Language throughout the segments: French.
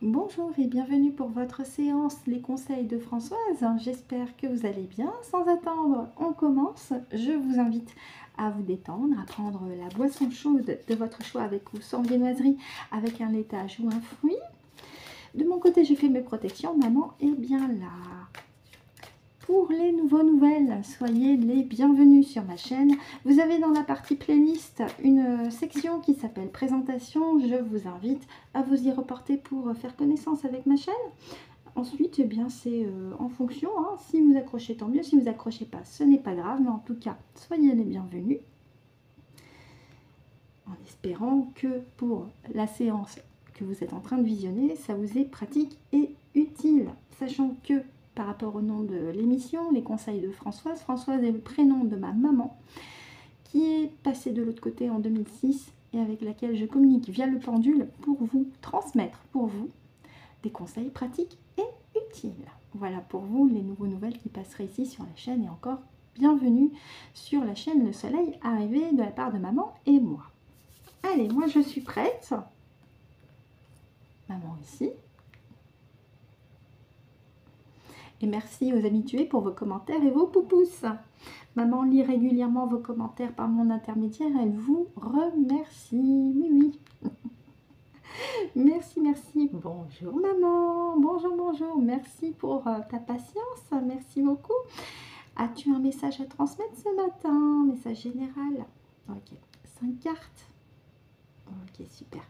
Bonjour et bienvenue pour votre séance Les conseils de Françoise. J'espère que vous allez bien. Sans attendre, on commence. Je vous invite à vous détendre, à prendre la boisson chaude de votre choix avec ou sans viennoiserie, avec un laitage ou un fruit. De mon côté, j'ai fait mes protections. Maman est bien là. Pour les nouvelles, soyez les bienvenus sur ma chaîne. Vous avez dans la partie playlist une section qui s'appelle présentation. Je vous invite à vous y reporter pour faire connaissance avec ma chaîne. Ensuite, eh bien, c'est en fonction. Hein. Si vous accrochez, tant mieux. Si vous accrochez pas, ce n'est pas grave. Mais en tout cas, soyez les bienvenus. En espérant que pour la séance que vous êtes en train de visionner, ça vous est pratique et utile. Sachant que par rapport au nom de l'émission, les conseils de Françoise. Françoise est le prénom de ma maman, qui est passée de l'autre côté en 2006 et avec laquelle je communique via le pendule pour vous transmettre, pour vous, des conseils pratiques et utiles. Voilà pour vous les nouvelles qui passeraient ici sur la chaîne et encore bienvenue sur la chaîne Le Soleil arrivé de la part de maman et moi. Allez, moi je suis prête. Maman ici. Et merci aux habitués pour vos commentaires et vos poupous. Maman lit régulièrement vos commentaires par mon intermédiaire. Elle vous remercie. Oui, oui. Merci, merci. Bonjour maman. Bonjour, bonjour. Merci pour ta patience. Merci beaucoup. As-tu un message à transmettre ce matin? Message général. Ok. 5 cartes. Ok, super.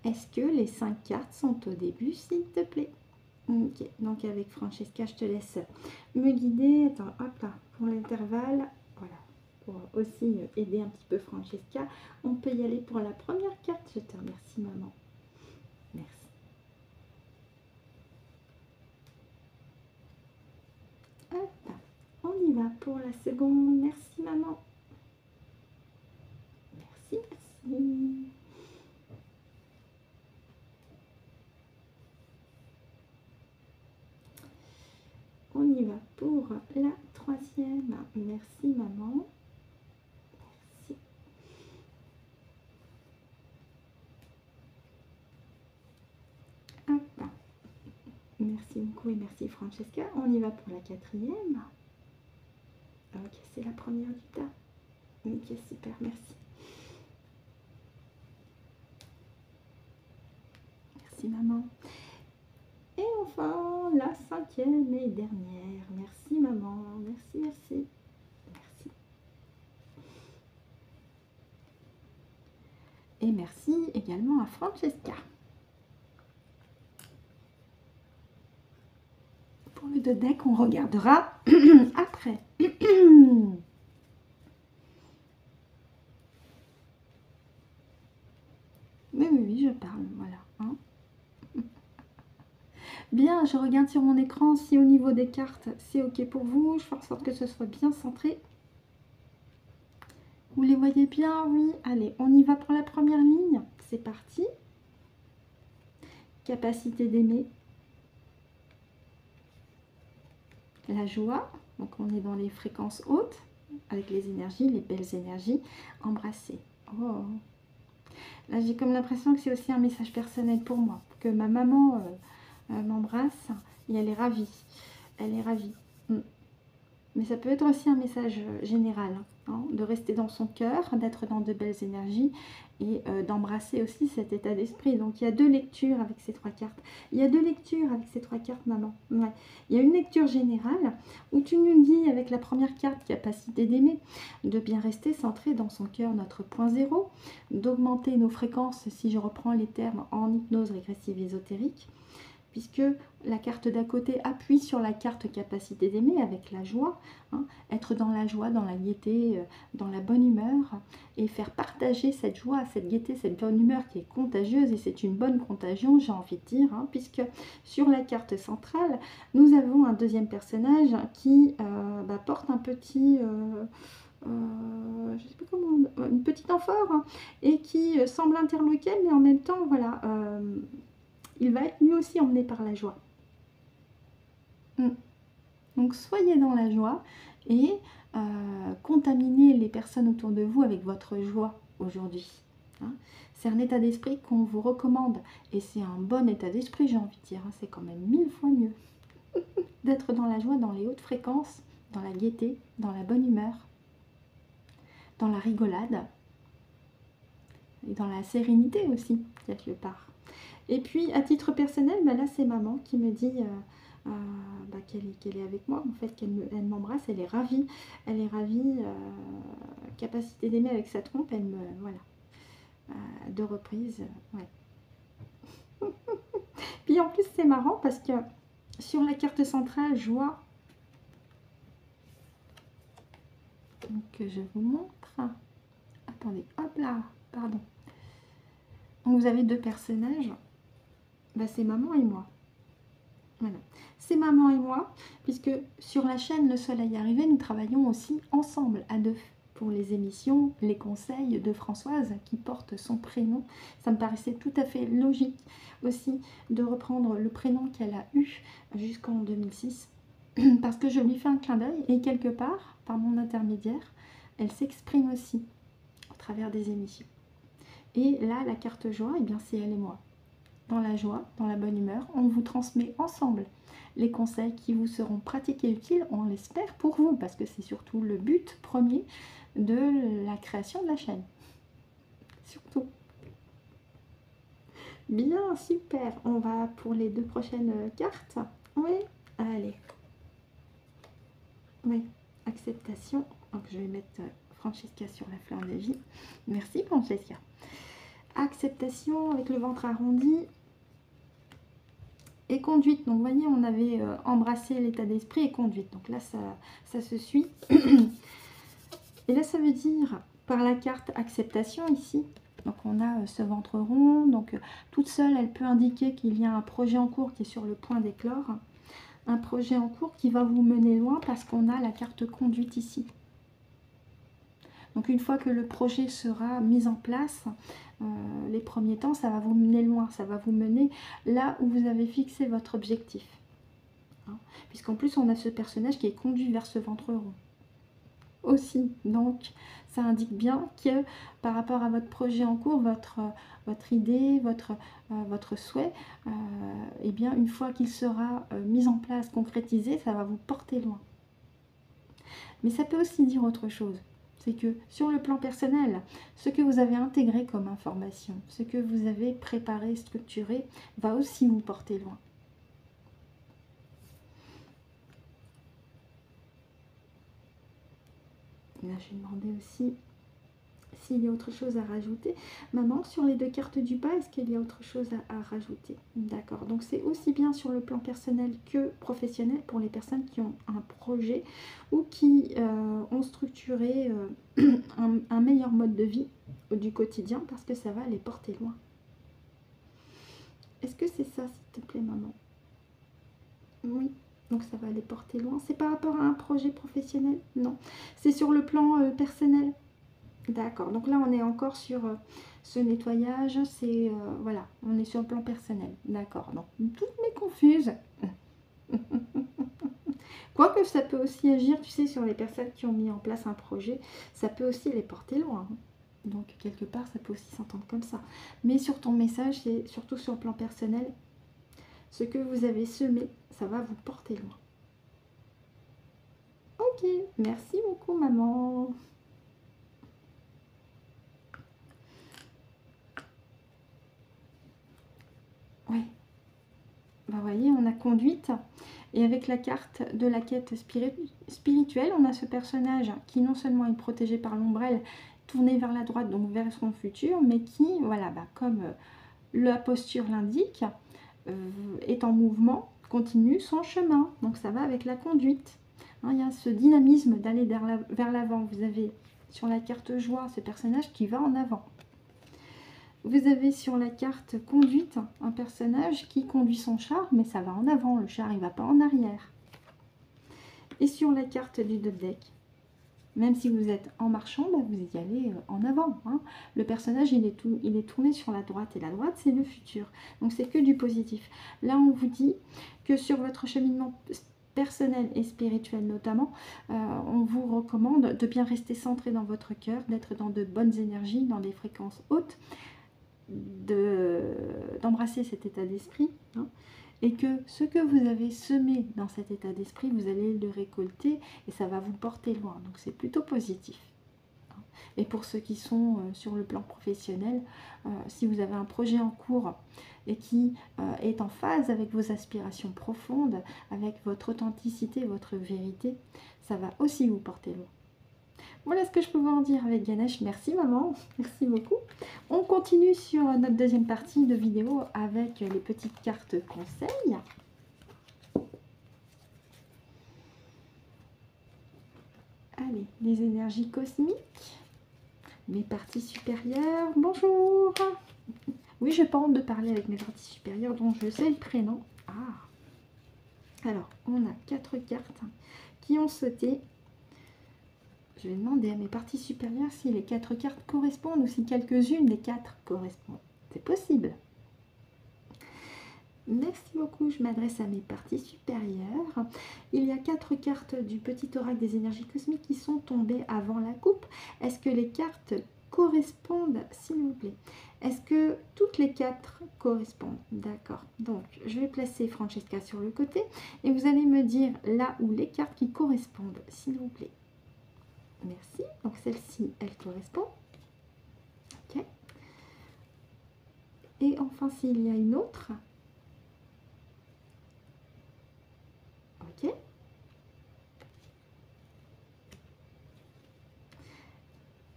Est-ce que les 5 cartes sont au début, s'il te plaît? Ok, donc avec Francesca, je te laisse me guider. Attends, hop là, pour l'intervalle, voilà, pour aussi aider un petit peu Francesca. On peut y aller pour la première carte. Je te remercie, maman. Merci. Hop, on y va pour la seconde. Merci, maman. Merci, merci. On y va pour la troisième. Merci, maman. Merci. Hop. Merci beaucoup et merci, Francesca. On y va pour la quatrième. Ok, c'est la première du tas. Ok, super, merci. Merci, maman. Et enfin, la cinquième et dernière. Merci, maman. Merci, merci. Merci. Et merci également à Francesca. Pour le deux deck, on regardera après. Mais oui, je parle, voilà. Hein. Bien, je regarde sur mon écran si au niveau des cartes, c'est OK pour vous. Je fais en sorte que ce soit bien centré. Vous les voyez bien? Oui. Allez, on y va pour la première ligne. C'est parti. Capacité d'aimer. La joie. Donc, on est dans les fréquences hautes avec les énergies, les belles énergies. Embrasser. Oh. Là, j'ai comme l'impression que c'est aussi un message personnel pour moi. Que ma maman m'embrasse et elle est ravie. Elle est ravie. Mais ça peut être aussi un message général, hein, de rester dans son cœur, d'être dans de belles énergies et d'embrasser aussi cet état d'esprit. Donc il y a deux lectures avec ces trois cartes. Il y a deux lectures avec ces trois cartes, maman. Ouais. Il y a une lecture générale où tu nous dis avec la première carte, capacité d'aimer, de bien rester centré dans son cœur, notre point zéro, d'augmenter nos fréquences, si je reprends les termes en hypnose régressive ésotérique, puisque la carte d'à côté appuie sur la carte capacité d'aimer avec la joie, hein, être dans la joie, dans la gaieté, dans la bonne humeur, et faire partager cette joie, cette gaieté, cette bonne humeur qui est contagieuse, et c'est une bonne contagion, j'ai envie de dire, hein, puisque sur la carte centrale, nous avons un deuxième personnage qui porte un petit... je sais pas comment, une petite amphore, hein, et qui semble interloquer, mais en même temps, voilà... il va être lui aussi emmené par la joie. Donc soyez dans la joie et contaminez les personnes autour de vous avec votre joie aujourd'hui. Hein. C'est un état d'esprit qu'on vous recommande. Et c'est un bon état d'esprit, j'ai envie de dire. Hein. C'est quand même 1000 fois mieux d'être dans la joie, dans les hautes fréquences, dans la gaieté, dans la bonne humeur, dans la rigolade et dans la sérénité aussi, quelque part. Et puis, à titre personnel, bah là, c'est maman qui me dit qu'elle est avec moi, en fait, elle m'embrasse, elle est ravie. Elle est ravie, capacité d'aimer avec sa trompe, elle me... Voilà. 2 reprises, ouais. Puis en plus, c'est marrant parce que sur la carte centrale, je vois... Donc, je vous montre. Attendez, hop là, pardon. Donc, vous avez 2 personnages. Bah, c'est maman et moi. Voilà. C'est maman et moi, puisque sur la chaîne Le Soleil Arrivé, nous travaillons aussi ensemble, à 2, pour les émissions, les conseils de Françoise, qui porte son prénom. Ça me paraissait tout à fait logique aussi de reprendre le prénom qu'elle a eu jusqu'en 2006, parce que je lui fais un clin d'œil, et quelque part, par mon intermédiaire, elle s'exprime aussi, au travers des émissions. Et là, la carte joie, eh bien, c'est elle et moi. Dans la joie, dans la bonne humeur, on vous transmet ensemble les conseils qui vous seront pratiques et utiles, on l'espère, pour vous, parce que c'est surtout le but premier de la création de la chaîne. Surtout. Bien, super. On va pour les 2 prochaines cartes. Oui, allez. Oui, acceptation. Donc, je vais mettre Francesca sur la fleur de vie. Merci, Francesca. Acceptation avec le ventre arrondi. Et conduite, donc vous voyez, on avait embrassé l'état d'esprit et conduite. Donc là, ça se suit. Et là, ça veut dire, par la carte acceptation ici, donc on a ce ventre rond. Donc toute seule, elle peut indiquer qu'il y a un projet en cours qui est sur le point d'éclore. Un projet en cours qui va vous mener loin parce qu'on a la carte conduite ici. Donc une fois que le projet sera mis en place, les premiers temps, ça va vous mener loin, ça va vous mener là où vous avez fixé votre objectif. Hein, puisqu'en plus, on a ce personnage qui est conduit vers ce ventre rond. Aussi, donc ça indique bien que par rapport à votre projet en cours, votre idée, votre souhait, eh bien une fois qu'il sera mis en place, concrétisé, ça va vous porter loin. Mais ça peut aussi dire autre chose. C'est que sur le plan personnel, ce que vous avez intégré comme information, ce que vous avez préparé, structuré, va aussi vous porter loin. Là, je vais demander aussi s'il y a autre chose à rajouter. Maman, sur les 2 cartes du bas, est-ce qu'il y a autre chose à rajouter? D'accord, donc c'est aussi bien sur le plan personnel que professionnel pour les personnes qui ont un projet ou qui ont structuré un meilleur mode de vie du quotidien parce que ça va les porter loin. Est-ce que c'est ça, s'il te plaît, maman? Oui. Donc ça va les porter loin. C'est par rapport à un projet professionnel? Non. C'est sur le plan personnel? D'accord, donc là on est encore sur ce nettoyage, c'est voilà, on est sur le plan personnel, d'accord, donc toutes mes confuses. Quoique ça peut aussi agir, tu sais, sur les personnes qui ont mis en place un projet, ça peut aussi les porter loin. Donc quelque part ça peut aussi s'entendre comme ça. Mais sur ton message, c'est surtout sur le plan personnel, ce que vous avez semé, ça va vous porter loin. Ok, merci beaucoup maman. Oui, bah voyez, on a conduite, et avec la carte de la quête spirituelle, on a ce personnage qui non seulement est protégé par l'ombrelle, tourné vers la droite, donc vers son futur, mais qui, voilà, bah, comme la posture l'indique, est en mouvement, continue son chemin, donc ça va avec la conduite. Hein, il y a ce dynamisme d'aller vers l'avant. Vous avez sur la carte joie ce personnage qui va en avant. Vous avez sur la carte conduite un personnage qui conduit son char, mais ça va en avant, le char il ne va pas en arrière. Et sur la carte du top deck, même si vous êtes en marchant, bah vous y allez en avant. Hein. Le personnage il est tourné sur la droite, et la droite c'est le futur. Donc c'est que du positif. Là on vous dit que sur votre cheminement personnelle et spirituelle notamment, on vous recommande de bien rester centré dans votre cœur, d'être dans de bonnes énergies, dans des fréquences hautes, d'embrasser cet état d'esprit, hein, et que ce que vous avez semé dans cet état d'esprit, vous allez le récolter et ça va vous porter loin. Donc c'est plutôt positif. Et pour ceux qui sont sur le plan professionnel, si vous avez un projet en cours et qui est en phase avec vos aspirations profondes, avec votre authenticité, votre vérité, ça va aussi vous porter loin. Voilà ce que je peux vous en dire avec Ganesh. Merci maman, merci beaucoup. On continue sur notre deuxième partie de vidéo avec les petites cartes conseils. Allez, les énergies cosmiques, mes parties supérieures, bonjour. Oui, je n'ai pas honte de parler avec mes parties supérieures dont je sais le prénom. Ah, alors, on a 4 cartes qui ont sauté. Je vais demander à mes parties supérieures si les 4 cartes correspondent ou si quelques-unes des 4 correspondent. C'est possible. Merci beaucoup, je m'adresse à mes parties supérieures. Il y a 4 cartes du petit oracle des énergies cosmiques qui sont tombées avant la coupe. Est-ce que les cartes correspondent, s'il vous plaît? Est-ce que toutes les 4 correspondent? D'accord. Donc, je vais placer Francesca sur le côté et vous allez me dire là où les cartes qui correspondent, s'il vous plaît. Merci. Donc, celle-ci, elle correspond. Ok. Et enfin, s'il y a une autre... Ok.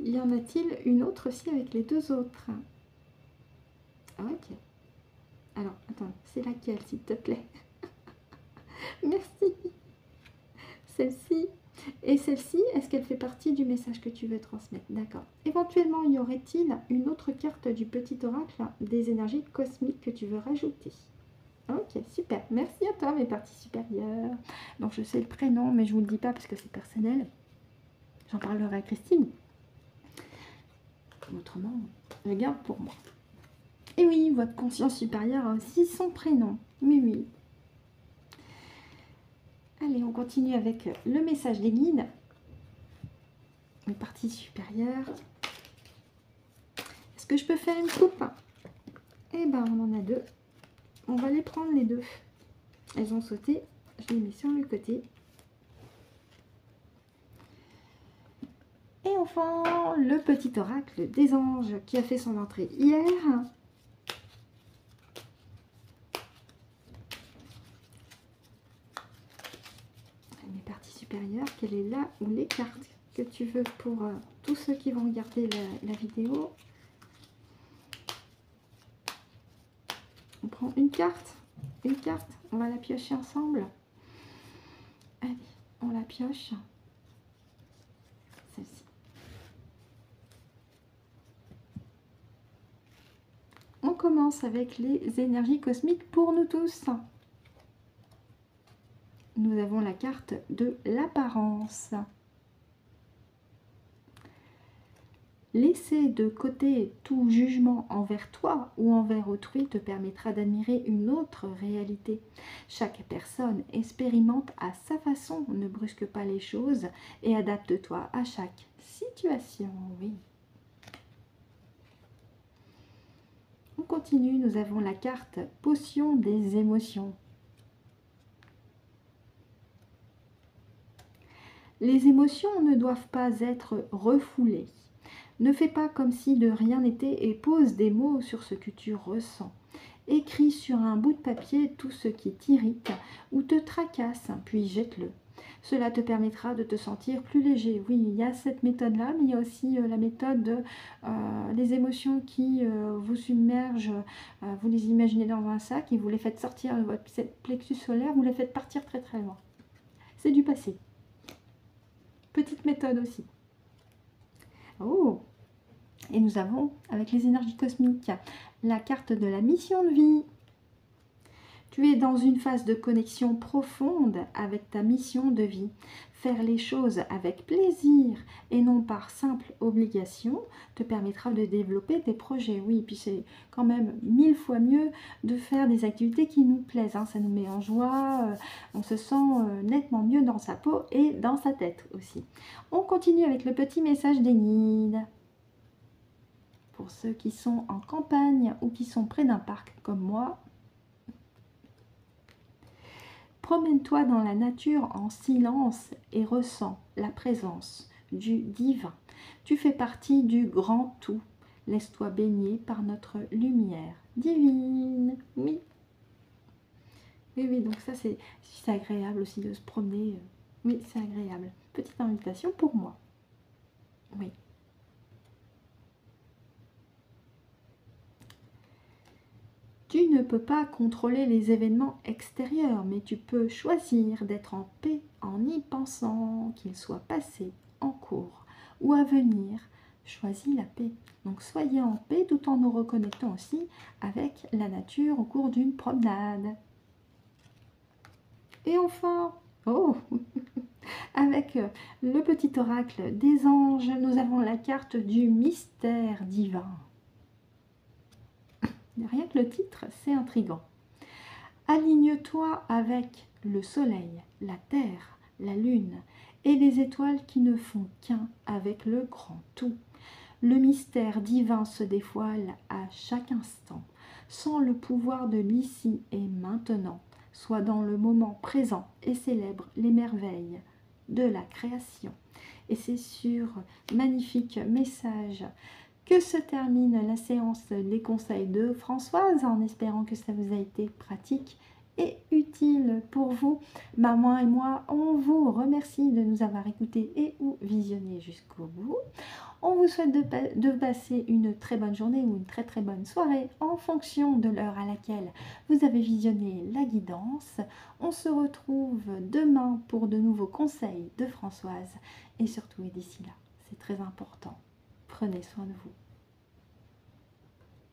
Y en a-t-il une autre aussi avec les 2 autres? Ok. Alors, attends, c'est laquelle, s'il te plaît? Merci. Celle-ci. Et celle-ci, est-ce qu'elle fait partie du message que tu veux transmettre? D'accord. Éventuellement, y aurait-il une autre carte du petit oracle des énergies cosmiques que tu veux rajouter? Ok, super. Merci à toi, mes parties supérieures. Donc, je sais le prénom, mais je ne vous le dis pas parce que c'est personnel. J'en parlerai à Christine. Autrement, je garde pour moi. Et oui, votre conscience supérieure a aussi son prénom. Oui, oui. Allez, on continue avec le message des guides. Mes parties supérieures. Est-ce que je peux faire une coupe? Eh ben, on en a 2. On va les prendre les 2. Elles ont sauté. Je les mets sur le côté. Et enfin, le petit oracle des anges qui a fait son entrée hier. Mes parties supérieures, quelle est là où les cartes que tu veux pour tous ceux qui vont regarder la vidéo? On prend une carte, on va la piocher ensemble. Allez, on la pioche. Celle-ci. On commence avec les énergies cosmiques pour nous tous. Nous avons la carte de l'apparence. Laisser de côté tout jugement envers toi ou envers autrui te permettra d'admirer une autre réalité. Chaque personne expérimente à sa façon, ne brusque pas les choses et adapte-toi à chaque situation. Oui. On continue, nous avons la carte potion des émotions. Les émotions ne doivent pas être refoulées. Ne fais pas comme si de rien n'était et pose des mots sur ce que tu ressens. Écris sur un bout de papier tout ce qui t'irrite ou te tracasse, puis jette-le. Cela te permettra de te sentir plus léger. Oui, il y a cette méthode-là, mais il y a aussi la méthode de les émotions qui vous submergent. Vous les imaginez dans un sac et vous les faites sortir de votre plexus solaire, vous les faites partir très très loin. C'est du passé. Petite méthode aussi. Oh! Et nous avons, avec les énergies cosmiques, la carte de la mission de vie. Tu es dans une phase de connexion profonde avec ta mission de vie. Faire les choses avec plaisir et non par simple obligation te permettra de développer tes projets. Oui, puis c'est quand même 1000 fois mieux de faire des activités qui nous plaisent. Hein. Ça nous met en joie, on se sent nettement mieux dans sa peau et dans sa tête aussi. On continue avec le petit message des guides. Pour ceux qui sont en campagne ou qui sont près d'un parc comme moi, promène-toi dans la nature en silence et ressens la présence du divin. Tu fais partie du grand tout. Laisse-toi baigner par notre lumière divine. Oui. Oui, oui, donc ça c'est agréable aussi de se promener. Oui, c'est agréable. Petite invitation pour moi. Oui. Tu ne peux pas contrôler les événements extérieurs, mais tu peux choisir d'être en paix en y pensant, qu'ils soient passés, en cours ou à venir. Choisis la paix. Donc soyez en paix tout en nous reconnectant aussi avec la nature au cours d'une promenade. Et enfin, oh, avec le petit oracle des anges, nous avons la carte du mystère divin. Rien que le titre, c'est intriguant. Aligne-toi avec le soleil, la terre, la lune et les étoiles qui ne font qu'un avec le grand tout. Le mystère divin se dévoile à chaque instant, sans le pouvoir de l'ici et maintenant. Sois dans le moment présent et célèbre les merveilles de la création. Et c'est sur magnifique message que se termine la séance des conseils de Françoise, en espérant que ça vous a été pratique et utile pour vous. Maman et moi, on vous remercie de nous avoir écoutés et ou visionnés jusqu'au bout. On vous souhaite de passer une très bonne journée ou une très bonne soirée en fonction de l'heure à laquelle vous avez visionné la guidance. On se retrouve demain pour de nouveaux conseils de Françoise. Et surtout, et d'ici là, c'est très important, prenez soin de vous.